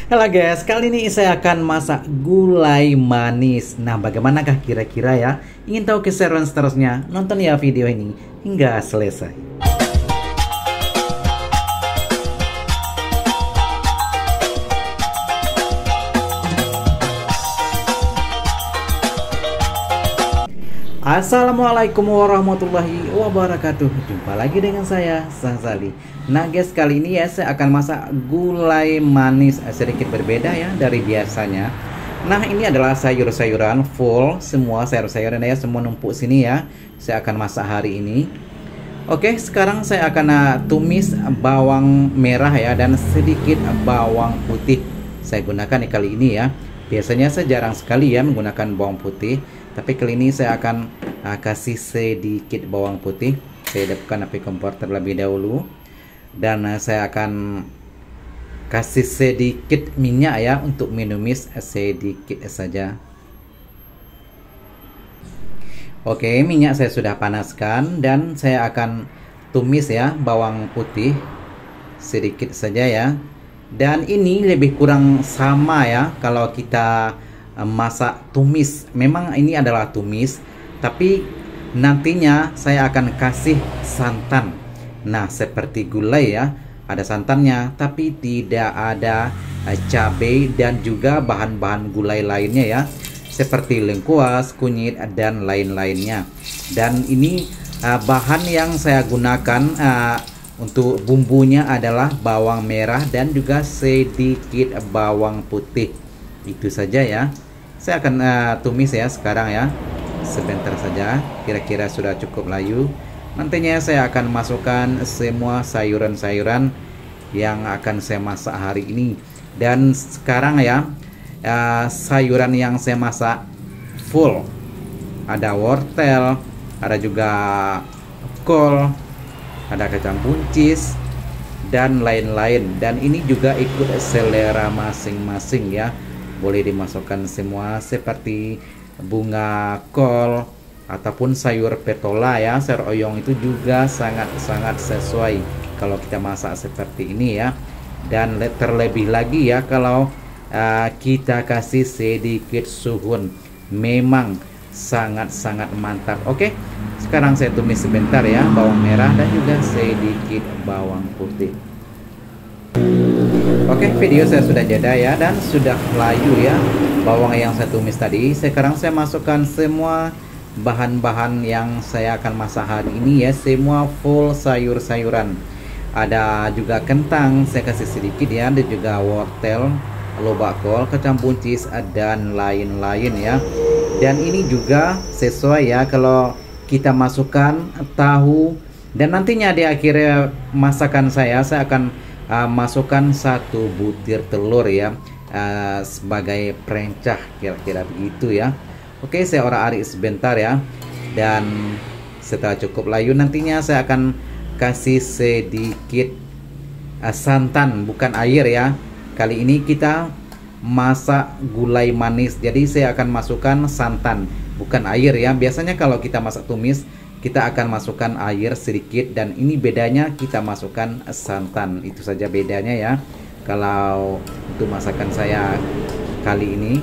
Halo guys, kali ini saya akan masak gulai manis. Nah, bagaimanakah kira-kira ya? Ingin tahu keseruan seterusnya? Nonton ya video ini hingga selesai. Assalamualaikum warahmatullahi wabarakatuh. Jumpa lagi dengan saya, Sahzali. Nah guys, kali ini ya saya akan masak gulai manis sedikit berbeda ya dari biasanya. Nah, ini adalah sayur-sayuran full, semua sayur-sayuran ya, semua numpuk sini ya. Saya akan masak hari ini. Oke, sekarang saya akan tumis bawang merah ya dan sedikit bawang putih. Saya gunakan kali ini ya. Biasanya saya jarang sekali ya menggunakan bawang putih, tapi kali ini saya akan kasih sedikit bawang putih. Saya hidupkan api kompor terlebih dahulu, dan saya akan kasih sedikit minyak ya untuk menumis sedikit saja. Oke, minyak saya sudah panaskan dan saya akan tumis ya bawang putih sedikit saja ya. Dan ini lebih kurang sama ya kalau kita masak tumis. Memang ini adalah tumis, tapi nantinya saya akan kasih santan. Nah, seperti gulai ya, ada santannya tapi tidak ada cabai dan juga bahan-bahan gulai lainnya ya, seperti lengkuas, kunyit dan lain-lainnya. Dan ini bahan yang saya gunakan untuk bumbunya adalah bawang merah dan juga sedikit bawang putih. Itu saja ya. Saya akan tumis ya sekarang ya. Sebentar saja, kira-kira sudah cukup layu. Nantinya saya akan masukkan semua sayuran-sayuran yang akan saya masak hari ini. Dan sekarang ya, sayuran yang saya masak full. Ada wortel, ada juga kol, ada kacang buncis dan lain-lain. Dan ini juga ikut selera masing-masing ya. Boleh dimasukkan semua seperti bunga kol ataupun sayur petola ya, sayur oyong itu juga sangat-sangat sesuai kalau kita masak seperti ini ya. Dan terlebih lagi ya kalau kita kasih sedikit suhun, memang sangat-sangat mantap. Oke, sekarang saya tumis sebentar ya bawang merah dan juga sedikit bawang putih. Oke, video saya sudah jeda ya dan sudah layu ya bawang yang saya tumis tadi. Sekarang saya masukkan semua bahan-bahan yang saya akan masak hari ini ya, semua full sayur-sayuran. Ada juga kentang, saya kasih sedikit ya, dan juga wortel, lobak kol, kacang buncis dan lain-lain ya. Dan ini juga sesuai ya kalau kita masukkan tahu. Dan nantinya di akhir masakan saya akan masukkan 1 butir telur ya, sebagai perencah, kira-kira begitu ya. Oke, saya orak-arik sebentar ya. Dan setelah cukup layu nantinya saya akan kasih sedikit santan, bukan air ya. Kali ini kita masak gulai manis, jadi saya akan masukkan santan, bukan air ya. Biasanya kalau kita masak tumis kita akan masukkan air sedikit, dan ini bedanya kita masukkan santan. Itu saja bedanya ya kalau untuk masakan saya kali ini.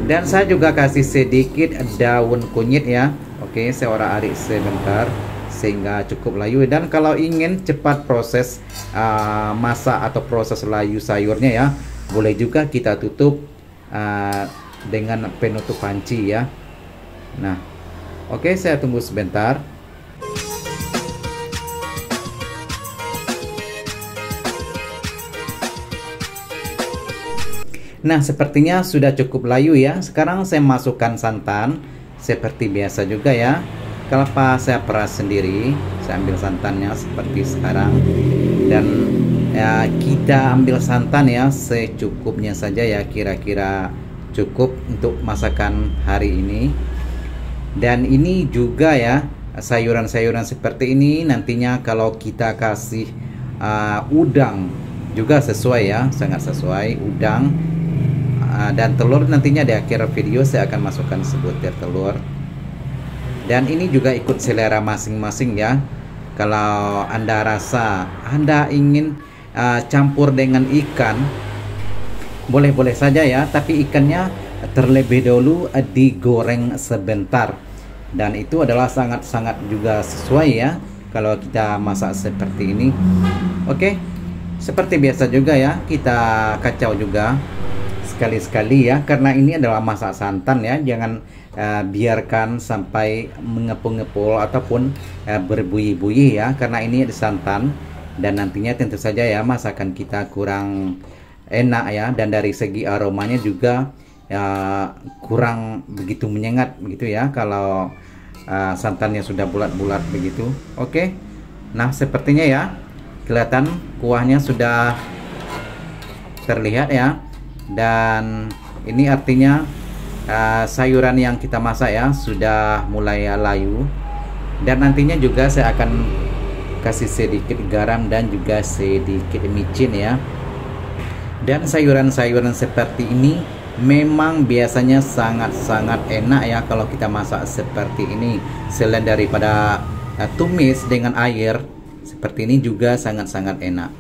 Dan saya juga kasih sedikit daun kunyit ya. Oke, saya orak-arik sebentar sehingga cukup layu. Dan kalau ingin cepat proses masak atau proses layu sayurnya ya, boleh juga kita tutup dengan penutup panci ya. Nah, oke, saya tunggu sebentar. Nah, sepertinya sudah cukup layu ya. Sekarang saya masukkan santan seperti biasa juga ya. Kelapa saya peras sendiri. Saya ambil santannya seperti sekarang. Dan ya, kita ambil santan ya secukupnya saja ya, kira-kira cukup untuk masakan hari ini. Dan ini juga ya, sayuran-sayuran seperti ini nantinya kalau kita kasih udang juga sesuai ya, sangat sesuai udang. Dan telur nantinya di akhir video saya akan masukkan sebutir telur. Dan ini juga ikut selera masing-masing ya. Kalau Anda rasa Anda ingin campur dengan ikan, boleh-boleh saja ya, tapi ikannya terlebih dahulu digoreng sebentar. Dan itu adalah sangat-sangat juga sesuai ya kalau kita masak seperti ini. Oke, seperti biasa juga ya, kita kacau juga sekali-sekali ya, karena ini adalah masak santan ya. Jangan biarkan sampai mengepul-ngepul ataupun berbuih-buih ya, karena ini ada santan. Dan nantinya tentu saja ya masakan kita kurang enak ya, dan dari segi aromanya juga kurang begitu menyengat begitu ya kalau santannya sudah bulat-bulat begitu. Oke, nah sepertinya ya kelihatan kuahnya sudah terlihat ya, dan ini artinya sayuran yang kita masak ya sudah mulai layu. Dan nantinya juga saya akan kasih sedikit garam dan juga sedikit micin ya. Dan sayuran-sayuran seperti ini memang biasanya sangat-sangat enak ya kalau kita masak seperti ini. Selain daripada tumis dengan air, seperti ini juga sangat-sangat enak.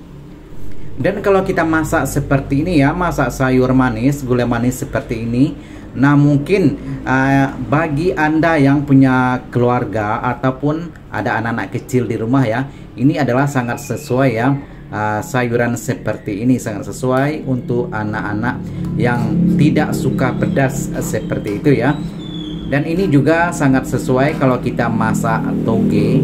Dan kalau kita masak seperti ini ya, masak sayur manis, gulai manis seperti ini, nah mungkin bagi Anda yang punya keluarga ataupun ada anak-anak kecil di rumah ya, ini adalah sangat sesuai ya. Sayuran seperti ini sangat sesuai untuk anak-anak yang tidak suka pedas seperti itu ya. Dan ini juga sangat sesuai kalau kita masak toge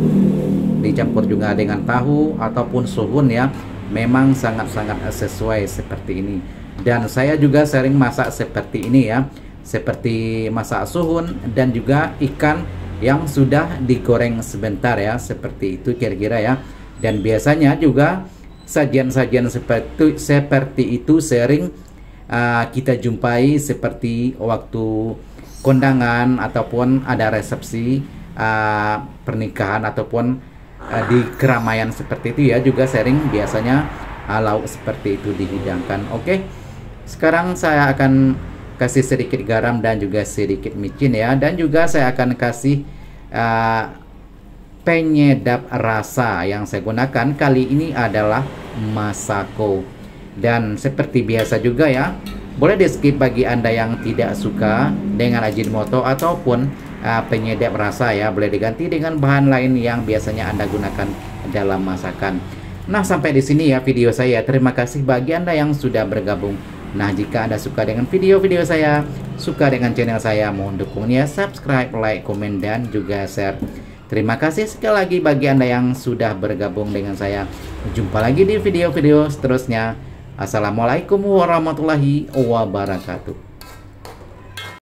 dicampur juga dengan tahu ataupun suhun ya. Memang sangat-sangat sesuai seperti ini. Dan saya juga sering masak seperti ini ya, seperti masak suhun dan juga ikan yang sudah digoreng sebentar ya, seperti itu kira-kira ya. Dan biasanya juga sajian-sajian seperti itu sering kita jumpai seperti waktu kondangan ataupun ada resepsi pernikahan ataupun di keramaian seperti itu ya, juga sering biasanya lauk seperti itu dihidangkan. Oke, sekarang saya akan kasih sedikit garam dan juga sedikit micin ya, dan juga saya akan kasih penyedap rasa yang saya gunakan kali ini adalah Masako. Dan seperti biasa juga ya, boleh di skip bagi Anda yang tidak suka dengan Ajinomoto ataupun penyedap rasa ya, boleh diganti dengan bahan lain yang biasanya Anda gunakan dalam masakan. Nah, sampai di sini ya video saya. Terima kasih bagi Anda yang sudah bergabung. Nah, jika Anda suka dengan video-video saya, suka dengan channel saya, mohon dukungnya subscribe, like, komen, dan juga share. Terima kasih sekali lagi bagi Anda yang sudah bergabung dengan saya. Jumpa lagi di video-video seterusnya. Assalamualaikum warahmatullahi wabarakatuh.